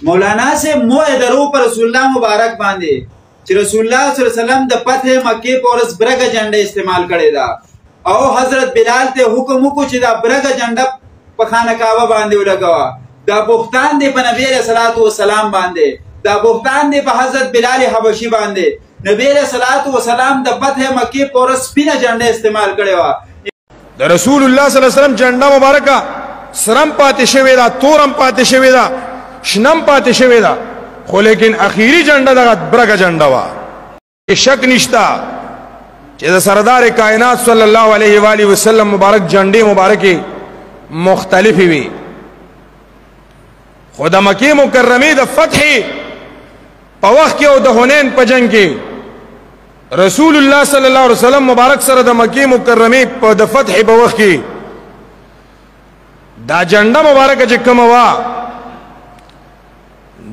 مولانا سے موه درو پر رسول الله مبارک باندې چې رسول الله صلی الله علیه وسلم د فتح مکه په ورځ برګه جنډه استعمال کړې ده او حضرت بلال ته حکم وکړ چې دا برګه جنډه په خانه کعبه باندې ولګوا دا بوختان دی په نبی علیہ الصلوۃ والسلام باندې دا بوختان دی په حضرت بلال حبشي باندې نبی علیہ الصلوۃ والسلام د فتح مکه په ورځ سپینه جنډه استعمال کړې و د رسول الله صلی الله علیه وسلم جنډه مبارکه سرم پاتې شوی دا تورم پاتې شوی دا شنم پاتې شوی دا خو لیکن اخیری جنډه دغه برګه جنډه وا شک نشتا چې د سردار کائنات صلی الله علیه و آله وسلم مبارک جنډې مبارکه مختلفې وي خو د مکه مکرمه د فتح په وخت کې او د حنین په جنگ کې رسول الله صلی الله علیه وسلم مبارک سره د مکه مکرمه په د فتح په وخت کې دا جنډه مبارکه چې کومه وا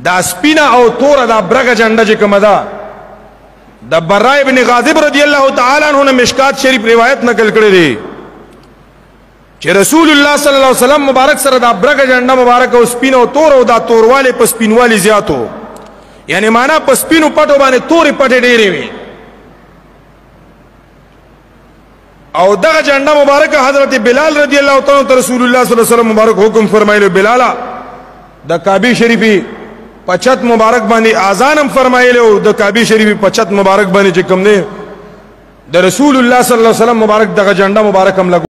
دا سپینا او تور دا برګه جنډه چې کومه ده د براء ابن غاضب رضی الله تعالی عنہ مشکات شریف روایت نقل کړی دی چې رسول الله صلی الله علیه وسلم مبارک سره دا برګه جنډه مبارک او سپینو تور او دا تورواله په سپینوالی زیاتو یعنی معنا په سپینو پټو باندې تورې پټې ډېرې وي او دغه جنډه مبارک حضرت بلال رضی الله تعالی عنہ رسول الله صلی الله علیه وسلم مبارک حکم فرمایلو بلالا د کعبه شریفی پچت مبارک باندې اذان هم فرمایلو د کعبه شریفی پچت مبارک باندې چې کوم نه د رسول الله صلی الله علیه وسلم مبارک دغه جنډه مبارک هم